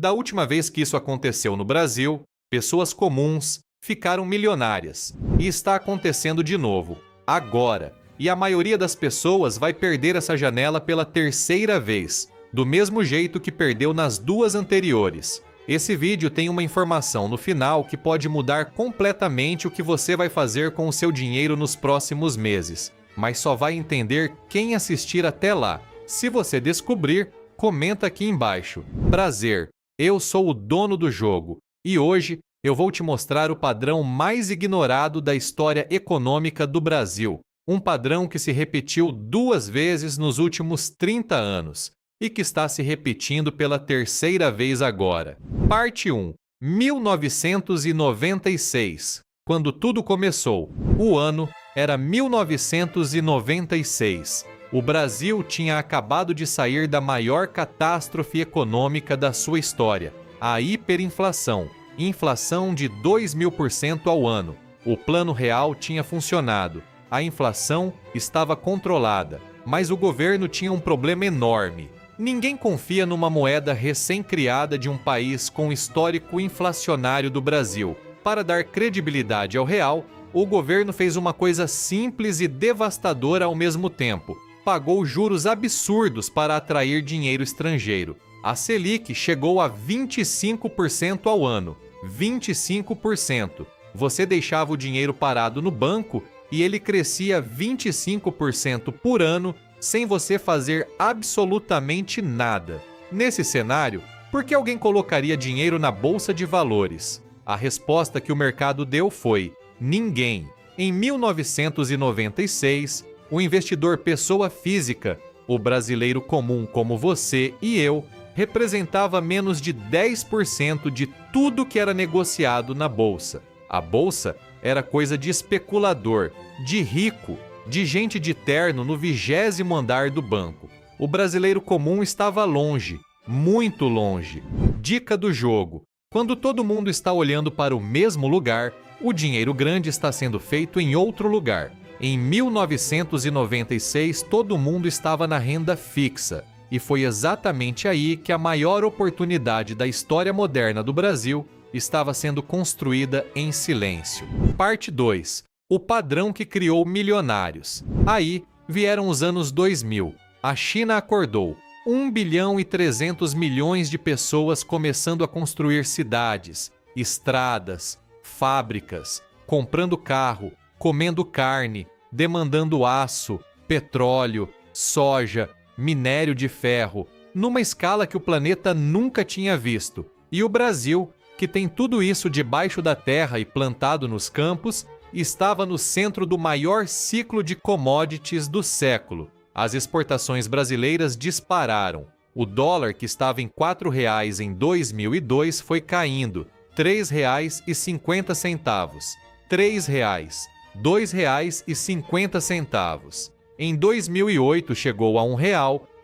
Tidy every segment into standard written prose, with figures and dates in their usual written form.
Da última vez que isso aconteceu no Brasil, pessoas comuns ficaram milionárias. E está acontecendo de novo, agora. E a maioria das pessoas vai perder essa janela pela terceira vez, do mesmo jeito que perdeu nas duas anteriores. Esse vídeo tem uma informação no final que pode mudar completamente o que você vai fazer com o seu dinheiro nos próximos meses, mas só vai entender quem assistir até lá. Se você descobrir, comenta aqui embaixo. Prazer, eu sou o dono do jogo e hoje eu vou te mostrar o padrão mais ignorado da história econômica do Brasil. Um padrão que se repetiu duas vezes nos últimos 30 anos e que está se repetindo pela terceira vez agora. Parte 1. 1996. Quando tudo começou. O ano era 1996. O Brasil tinha acabado de sair da maior catástrofe econômica da sua história, a hiperinflação, inflação de 2.000% ao ano. O Plano Real tinha funcionado, a inflação estava controlada, mas o governo tinha um problema enorme. Ninguém confia numa moeda recém-criada de um país com histórico inflacionário do Brasil. Para dar credibilidade ao real, o governo fez uma coisa simples e devastadora ao mesmo tempo. Pagou juros absurdos para atrair dinheiro estrangeiro. A Selic chegou a 25% ao ano. 25%. Você deixava o dinheiro parado no banco e ele crescia 25% por ano sem você fazer absolutamente nada. Nesse cenário, por que alguém colocaria dinheiro na bolsa de valores? A resposta que o mercado deu foi: ninguém. Em 1996, o investidor pessoa física, o brasileiro comum como você e eu, representava menos de 10% de tudo que era negociado na bolsa. A bolsa era coisa de especulador, de rico, de gente de terno no 20º andar do banco. O brasileiro comum estava longe, muito longe. Dica do jogo: quando todo mundo está olhando para o mesmo lugar, o dinheiro grande está sendo feito em outro lugar. Em 1996, todo mundo estava na renda fixa, e foi exatamente aí que a maior oportunidade da história moderna do Brasil estava sendo construída em silêncio. Parte 2. O padrão que criou milionários. Aí vieram os anos 2000. A China acordou. 1 bilhão e 300 milhões de pessoas começando a construir cidades, estradas, fábricas, comprando carro, comendo carne, demandando aço, petróleo, soja, minério de ferro, numa escala que o planeta nunca tinha visto. E o Brasil, que tem tudo isso debaixo da terra e plantado nos campos, estava no centro do maior ciclo de commodities do século. As exportações brasileiras dispararam. O dólar, que estava em R$ 4,00 em 2002, foi caindo. R$ 3,50. R$ 3,00. R$ 2,50. Em 2008 chegou a R$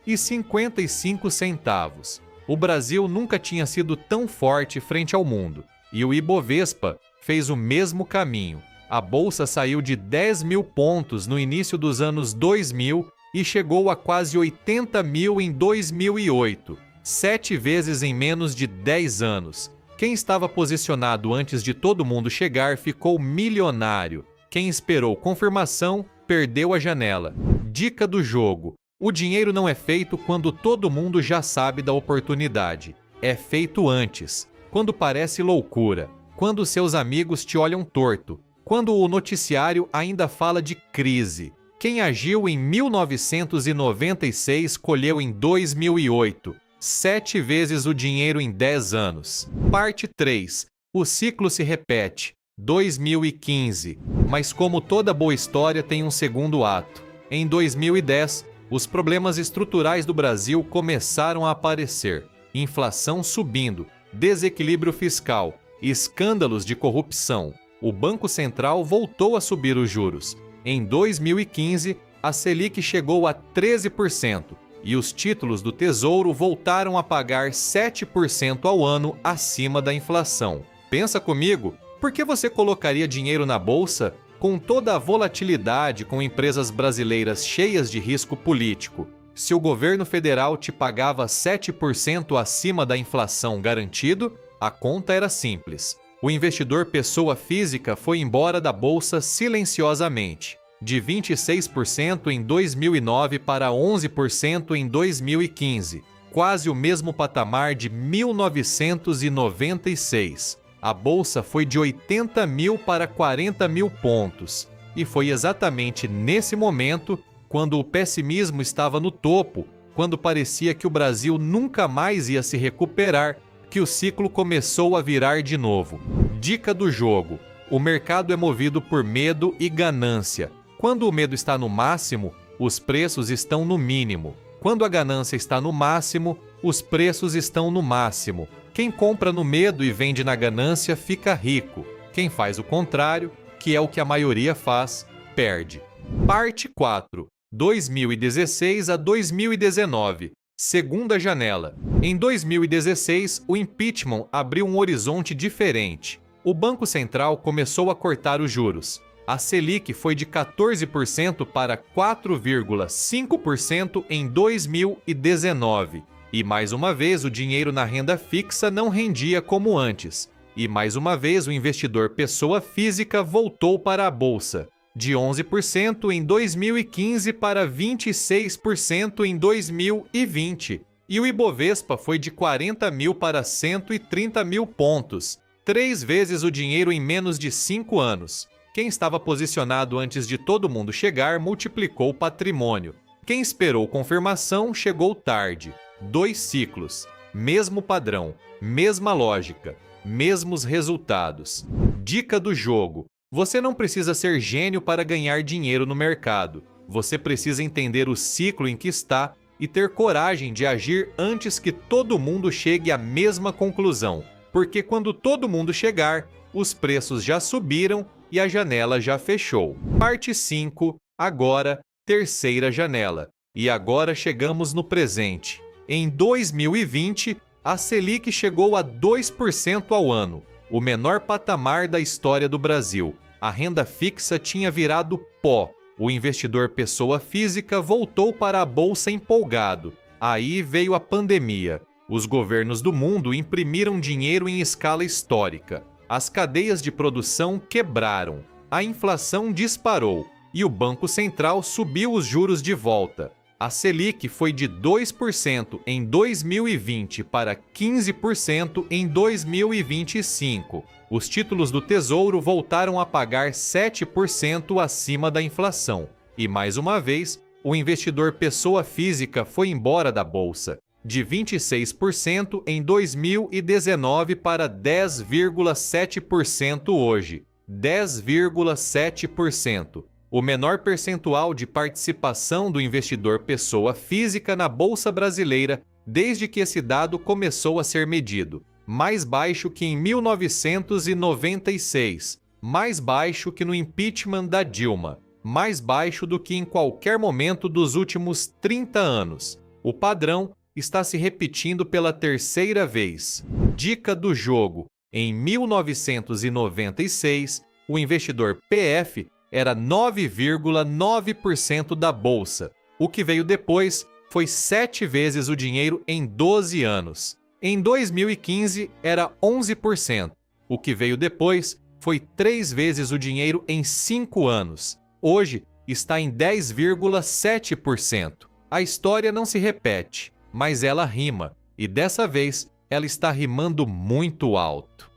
1,55. O Brasil nunca tinha sido tão forte frente ao mundo. E o Ibovespa fez o mesmo caminho. A bolsa saiu de 10.000 pontos no início dos anos 2000 e chegou a quase 80.000 em 2008. 7 vezes em menos de 10 anos. Quem estava posicionado antes de todo mundo chegar ficou milionário. Quem esperou confirmação perdeu a janela. Dica do jogo: o dinheiro não é feito quando todo mundo já sabe da oportunidade. É feito antes, quando parece loucura, quando seus amigos te olham torto, quando o noticiário ainda fala de crise. Quem agiu em 1996 colheu em 2008. 7 vezes o dinheiro em 10 anos. Parte 3. O ciclo se repete. 2015. Mas como toda boa história tem um segundo ato. Em 2010, os problemas estruturais do Brasil começaram a aparecer. Inflação subindo, desequilíbrio fiscal, escândalos de corrupção. O Banco Central voltou a subir os juros. Em 2015, a Selic chegou a 13% e os títulos do Tesouro voltaram a pagar 7% ao ano acima da inflação. Pensa comigo, por que você colocaria dinheiro na bolsa com toda a volatilidade com empresas brasileiras cheias de risco político? Se o governo federal te pagava 7% acima da inflação garantido, a conta era simples. O investidor pessoa física foi embora da bolsa silenciosamente, de 26% em 2009 para 11% em 2015, quase o mesmo patamar de 1996. A bolsa foi de 80 mil para 40 mil pontos, e foi exatamente nesse momento, quando o pessimismo estava no topo, quando parecia que o Brasil nunca mais ia se recuperar, que o ciclo começou a virar de novo. Dica do jogo: o mercado é movido por medo e ganância. Quando o medo está no máximo, os preços estão no mínimo. Quando a ganância está no máximo, os preços estão no máximo. Quem compra no medo e vende na ganância fica rico. Quem faz o contrário, que é o que a maioria faz, perde. Parte 4. 2016 a 2019. Segunda janela. Em 2016, o impeachment abriu um horizonte diferente. O Banco Central começou a cortar os juros. A Selic foi de 14% para 4,5% em 2019. E mais uma vez o dinheiro na renda fixa não rendia como antes. E mais uma vez o investidor pessoa física voltou para a bolsa, de 11% em 2015 para 26% em 2020. E o Ibovespa foi de 40 mil para 130 mil pontos, 3 vezes o dinheiro em menos de 5 anos. Quem estava posicionado antes de todo mundo chegar multiplicou o patrimônio. Quem esperou confirmação chegou tarde. 2 ciclos, mesmo padrão, mesma lógica, mesmos resultados. Dica do jogo: você não precisa ser gênio para ganhar dinheiro no mercado. Você precisa entender o ciclo em que está e ter coragem de agir antes que todo mundo chegue à mesma conclusão. Porque quando todo mundo chegar, os preços já subiram e a janela já fechou. Parte 5. Agora, terceira janela. E agora chegamos no presente. Em 2020, a Selic chegou a 2% ao ano, o menor patamar da história do Brasil. A renda fixa tinha virado pó. O investidor pessoa física voltou para a bolsa empolgado. Aí veio a pandemia. Os governos do mundo imprimiram dinheiro em escala histórica. As cadeias de produção quebraram. A inflação disparou e o Banco Central subiu os juros de volta. A Selic foi de 2% em 2020 para 15% em 2025. Os títulos do Tesouro voltaram a pagar 7% acima da inflação. E mais uma vez, o investidor pessoa física foi embora da bolsa, de 26% em 2019 para 10,7% hoje. 10,7%. O menor percentual de participação do investidor pessoa física na Bolsa Brasileira desde que esse dado começou a ser medido. Mais baixo que em 1996, mais baixo que no impeachment da Dilma, mais baixo do que em qualquer momento dos últimos 30 anos. O padrão está se repetindo pela terceira vez. Dica do jogo: em 1996, o investidor PF era 9,9% da bolsa. O que veio depois foi 7 vezes o dinheiro em 12 anos. Em 2015, era 11%. O que veio depois foi 3 vezes o dinheiro em 5 anos. Hoje, está em 10,7%. A história não se repete, mas ela rima. E dessa vez, ela está rimando muito alto.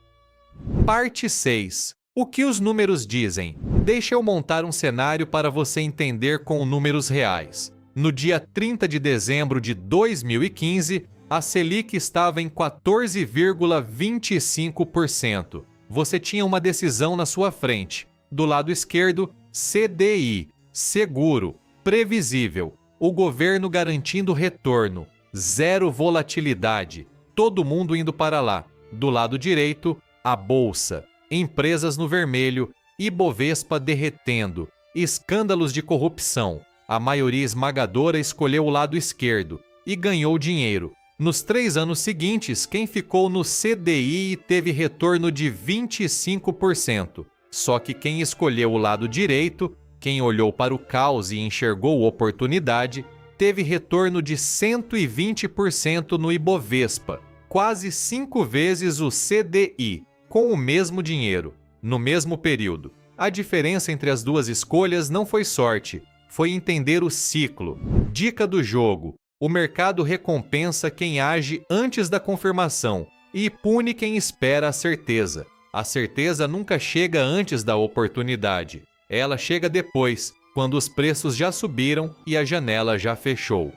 Parte 6. O que os números dizem? Deixa eu montar um cenário para você entender com números reais. No dia 30 de dezembro de 2015, a Selic estava em 14,25%. Você tinha uma decisão na sua frente. Do lado esquerdo, CDI, seguro, previsível. O governo garantindo retorno, zero volatilidade. Todo mundo indo para lá. Do lado direito, a bolsa. Empresas no vermelho, Ibovespa derretendo, escândalos de corrupção. A maioria esmagadora escolheu o lado esquerdo e ganhou dinheiro. Nos 3 anos seguintes, quem ficou no CDI teve retorno de 25%. Só que quem escolheu o lado direito, quem olhou para o caos e enxergou oportunidade, teve retorno de 120% no Ibovespa, quase 5 vezes o CDI, com o mesmo dinheiro, no mesmo período. A diferença entre as duas escolhas não foi sorte, foi entender o ciclo. Dica do jogo: o mercado recompensa quem age antes da confirmação e pune quem espera a certeza. A certeza nunca chega antes da oportunidade. Ela chega depois, quando os preços já subiram e a janela já fechou.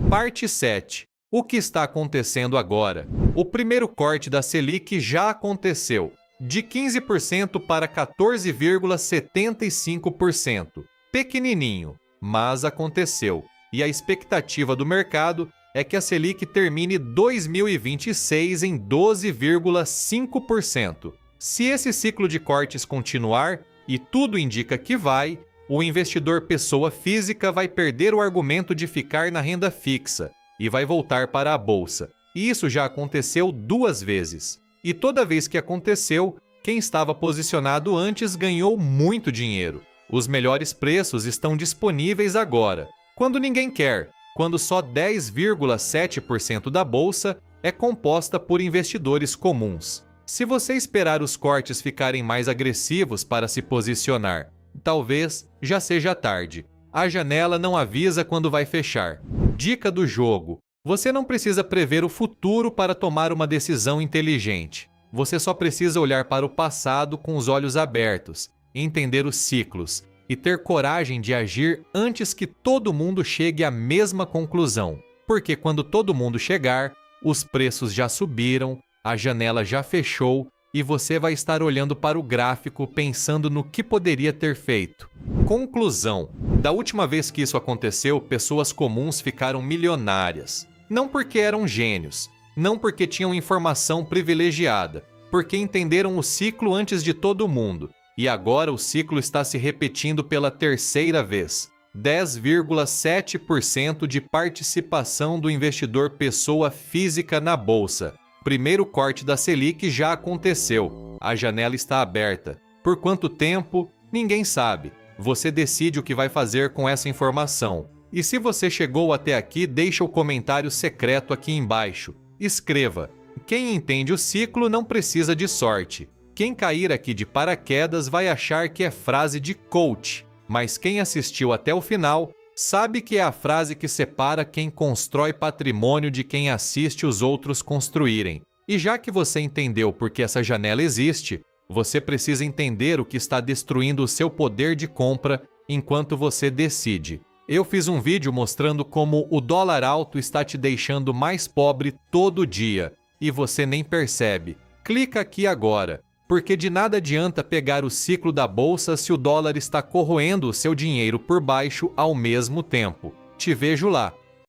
Parte 7. O que está acontecendo agora? O primeiro corte da Selic já aconteceu, de 15% para 14,75%. Pequenininho, mas aconteceu. E a expectativa do mercado é que a Selic termine 2026 em 12,5%. Se esse ciclo de cortes continuar, e tudo indica que vai, o investidor pessoa física vai perder o argumento de ficar na renda fixa e vai voltar para a bolsa. E isso já aconteceu 2 vezes. E toda vez que aconteceu, quem estava posicionado antes ganhou muito dinheiro. Os melhores preços estão disponíveis agora, quando ninguém quer, quando só 10,7% da bolsa é composta por investidores comuns. Se você esperar os cortes ficarem mais agressivos para se posicionar, talvez já seja tarde. A janela não avisa quando vai fechar. Dica do jogo: você não precisa prever o futuro para tomar uma decisão inteligente. Você só precisa olhar para o passado com os olhos abertos, entender os ciclos e ter coragem de agir antes que todo mundo chegue à mesma conclusão. Porque quando todo mundo chegar, os preços já subiram, a janela já fechou e você vai estar olhando para o gráfico pensando no que poderia ter feito. Conclusão: da última vez que isso aconteceu, pessoas comuns ficaram milionárias. Não porque eram gênios, não porque tinham informação privilegiada, porque entenderam o ciclo antes de todo mundo. E agora o ciclo está se repetindo pela 3ª vez. 10,7% de participação do investidor pessoa física na bolsa. Primeiro corte da Selic já aconteceu. A janela está aberta. Por quanto tempo? Ninguém sabe. Você decide o que vai fazer com essa informação. E se você chegou até aqui, deixa o comentário secreto aqui embaixo. Escreva: quem entende o ciclo não precisa de sorte. Quem cair aqui de paraquedas vai achar que é frase de coach, mas quem assistiu até o final sabe que é a frase que separa quem constrói patrimônio de quem assiste os outros construírem. E já que você entendeu por que essa janela existe, você precisa entender o que está destruindo o seu poder de compra enquanto você decide. Eu fiz um vídeo mostrando como o dólar alto está te deixando mais pobre todo dia e você nem percebe. Clica aqui agora, porque de nada adianta pegar o ciclo da bolsa se o dólar está corroendo o seu dinheiro por baixo ao mesmo tempo. Te vejo lá.